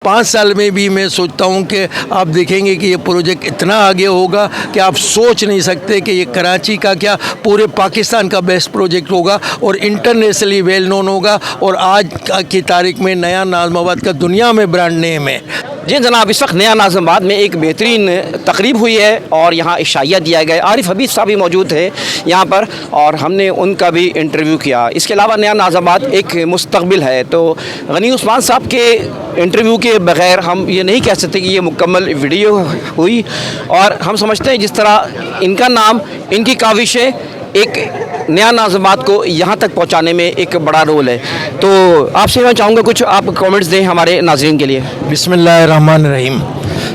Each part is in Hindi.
5 साल में भी मैं सोचता हूँ कि आप देखेंगे कि ये प्रोजेक्ट इतना आगे होगा कि आप सोच नहीं सकते कि ये कराची का क्या पूरे पाकिस्तान का बेस्ट प्रोजेक्ट होगा और इंटरनेशनली वेल नोन होगा और आज की तारीख में नया नाज़िमाबाद का दुनिया में ब्रांड नेम है। जी जनाब, इस वक्त नया नाज़िमाबाद में एक बेहतरीन तकरीब हुई है और यहाँ इशाइया दिया गया। आरिफ हबीब साहब भी मौजूद है यहाँ पर और हमने उनका भी इंटरव्यू किया। इसके अलावा नया नाज़िमाबाद एक मुस्तकबिल है, तो गनी उस्मान साहब के इंटरव्यू के बग़ैर हम ये नहीं कह सकते कि ये मुकम्मल वीडियो हुई। और हम समझते हैं जिस तरह इनका नाम, इनकी काविशें एक नया नाज़िमाबाद को यहाँ तक पहुँचाने में एक बड़ा रोल है। तो आपसे मैं चाहूँगा कुछ आप कमेंट्स दें हमारे नाज़रीन के लिए। बिस्मिल्लाहिर्रहमानिर्रहीम।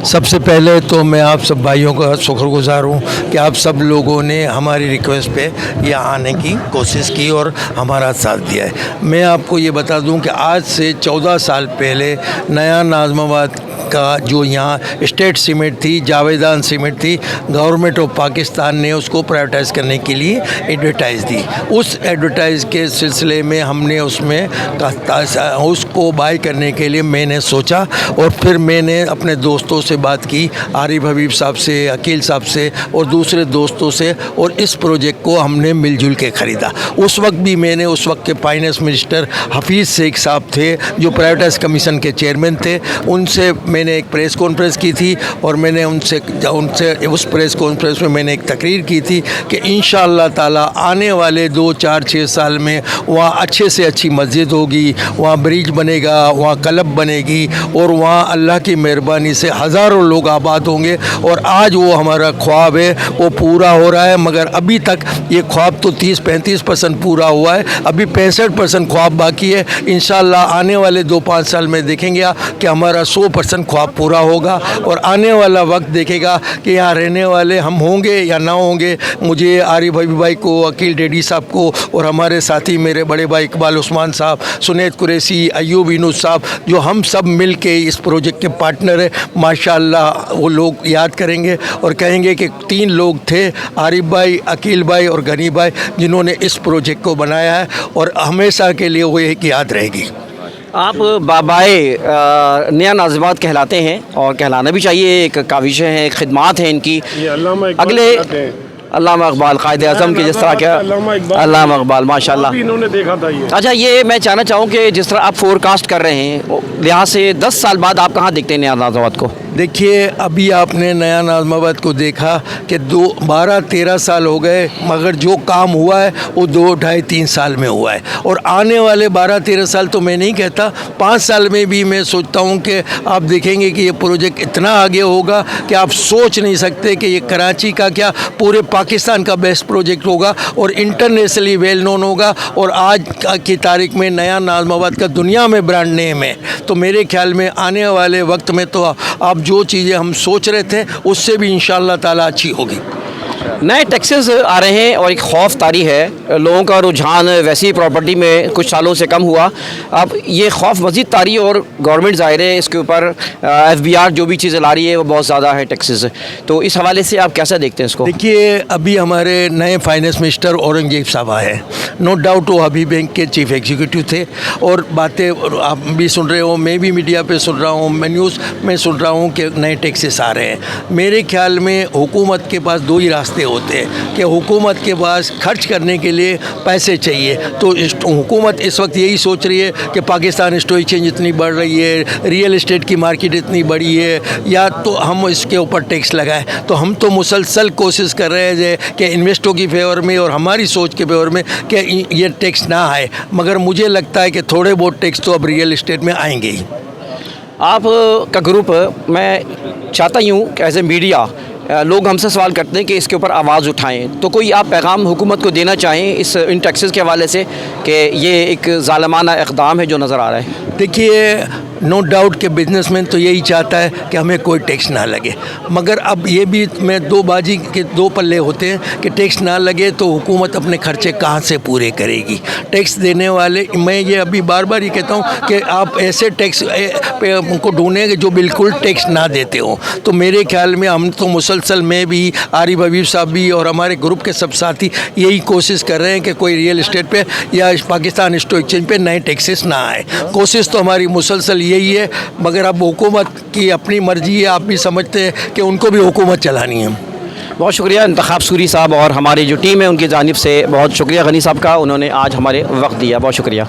सबसे पहले तो मैं आप सब भाइयों का शुक्रगुज़ार हूँ कि आप सब लोगों ने हमारी रिक्वेस्ट पे यहाँ आने की कोशिश की और हमारा साथ दिया है। मैं आपको ये बता दूँ कि आज से 14 साल पहले नया नाज़िमाबाद का जो यहाँ स्टेट सीमेंट थी, जावेदान सीमेंट थी, गवर्नमेंट ऑफ पाकिस्तान ने उसको प्राइवेटाइज़ करने के लिए एडवर्टाइज़ दी। उस एडवर्टाइज़ के सिलसिले में हमने उसमें उसको बाय करने के लिए मैंने सोचा और फिर मैंने अपने दोस्तों से बात की, आरिफ हबीब साहब से, अकील साहब से और दूसरे दोस्तों से, और इस प्रोजेक्ट को हमने मिलजुल के ख़रीदा। उस वक्त भी मैंने उस वक्त के फाइनेंस मिनिस्टर हफीज़ शेख साहब थे जो प्राइवेटाइज कमीशन के चेयरमैन थे, उनसे मैंने एक प्रेस कॉन्फ्रेंस की थी और मैंने उनसे उस प्रेस कॉन्फ्रेंस में मैंने एक तकरीर की थी कि इंशाअल्लाह ताला आने वाले 2, 4, 6 साल में वहाँ अच्छे से अच्छी मस्जिद होगी, वहाँ ब्रिज बनेगा, वहाँ क्लब बनेगी और वहाँ अल्लाह की मेहरबानी से हज़ारों लोग आबाद होंगे। और आज वो हमारा ख्वाब है वो पूरा हो रहा है, मगर अभी तक ये ख्वाब तो 30-35% पूरा हुआ है, अभी 65% ख्वाब बाकी है। इंशाअल्लाह आने वाले 2-5 साल में देखेंगे कि हमारा 100% ख्वाब पूरा होगा और आने वाला वक्त देखेगा कि यहाँ रहने वाले हम होंगे या ना होंगे। मुझे आरिफ हबीब भाई को, अकील डैडी साहब को और हमारे साथी मेरे बड़े भाई इकबाल उस्मान साहब, सुनेद कुरैशी, अयूब यूनुस साहब, जो हम सब मिल के इस प्रोजेक्ट के पार्टनर हैं, माशाअल्लाह वो लोग याद करेंगे और कहेंगे कि 3 लोग थे, आरिफ भाई, अकील भाई और गनी भाई, जिन्होंने इस प्रोजेक्ट को बनाया है और हमेशा के लिए वो एक याद रहेगी। आप बाबाए नया नाज़िमाबाद कहलाते हैं और कहलाना भी चाहिए। एक काविशें हैं, एक खिदमात हैं इनकी। अगले अल्लामा इकबाल कायदे आज़म के जिस तरह क्या अल्लामा इकबाल माशाल्लाह इन्होंने देखा था ये। अच्छा, ये मैं जानना चाहूँ कि जिस तरह आप फोरकास्ट कर रहे हैं, यहाँ से 10 साल बाद आप कहाँ देखते हैं नया नाज़िमाबाद को? देखिए, अभी आपने नया नाज़िमाबाद को देखा कि 12-13 साल हो गए, मगर जो काम हुआ है वो 2-2.5-3 साल में हुआ है और आने वाले 12-13 साल तो मैं नहीं कहता, 5 साल में भी मैं सोचता हूँ कि आप देखेंगे कि ये प्रोजेक्ट इतना आगे होगा कि आप सोच नहीं सकते कि ये कराची का क्या पूरे पाकिस्तान का बेस्ट प्रोजेक्ट होगा और इंटरनेशनली वेल नोन होगा और आज की तारीख में नया नाज़िमाबाद का दुनिया में ब्रांड नेम है। तो मेरे ख्याल में आने वाले वक्त में तो आप जो चीज़ें हम सोच रहे थे उससे भी इंशाअल्लाह ताला अच्छी होगी। नए टैक्सेस आ रहे हैं और एक खौफ तारी है, लोगों का रुझान वैसी प्रॉपर्टी में कुछ सालों से कम हुआ, अब ये खौफ मज़ीद तारी और गवर्नमेंट ज़ाहिर है इसके ऊपर FBR जो भी चीज़ें ला रही है वो बहुत ज़्यादा है टैक्सेस। तो इस हवाले से आप कैसा देखते हैं इसको? देखिए, अभी हमारे नए फाइनेंस मिनिस्टर औरंगजेब साहब आए हैं, नो डाउट वो अभी बैंक के चीफ एग्जीक्यूटिव थे और बातें आप भी सुन रहे हो, मैं भी मीडिया पे सुन रहा हूँ, मैं न्यूज़ में सुन रहा हूँ कि नए टैक्सेस आ रहे हैं। मेरे ख्याल में हुकूमत के पास 2 ही रास्ते होते हैं कि हुकूमत के पास खर्च करने के लिए पैसे चाहिए, तो हुकूमत इस वक्त यही सोच रही है कि पाकिस्तान स्टॉक एक्सचेंज इतनी बढ़ रही है, रियल एस्टेट की मार्केट इतनी बड़ी है, या तो हम इसके ऊपर टैक्स लगाएं। तो हम तो मुसलसल कोशिश कर रहे हैं कि इन्वेस्टरों की फेवर में और हमारी सोच के फेवर में कि ये टैक्स ना आए, मगर मुझे लगता है कि थोड़े बहुत टैक्स तो अब रियल एस्टेट में आएंगे ही। आप का ग्रुप, मैं चाहता हूँ कि एज ए मीडिया लोग हमसे सवाल करते हैं कि इसके ऊपर आवाज़ उठाएं, तो कोई आप पैगाम हुकूमत को देना चाहें इन टैक्सेस के हवाले से कि ये एक ज़ालिमाना इक़दाम है जो नज़र आ रहा है? देखिए, नो डाउट कि बिजनेसमैन तो यही चाहता है कि हमें कोई टैक्स ना लगे, मगर अब ये भी मैं 2 बाजी के 2 पल्ले होते हैं कि टैक्स ना लगे तो हुकूमत अपने खर्चे कहाँ से पूरे करेगी। टैक्स देने वाले, मैं ये अभी बार बार ये कहता हूँ कि आप ऐसे टैक्स उनको ढूंढेंगे जो बिल्कुल टैक्स ना देते हो। तो मेरे ख्याल में हम तो मुसलसल, मैं भी, आरिफ हबीब साहब भी और हमारे ग्रुप के सब साथी यही कोशिश कर रहे हैं कि कोई रियल एस्टेट पे या पाकिस्तान स्टॉक एक्सचेंज पे नए टैक्सेस ना आए। कोशिश तो हमारी मुसलसल यही है, मगर अब हुकूमत की अपनी मर्ज़ी है, आप भी समझते हैं कि उनको भी हुकूमत चलानी है। बहुत शुक्रिया इंतखाब सूरी साहब और हमारी जो टीम है उनकी जानिब से बहुत शुक्रिया गनी साहब का, उन्होंने आज हमारे वक्त दिया, बहुत शुक्रिया।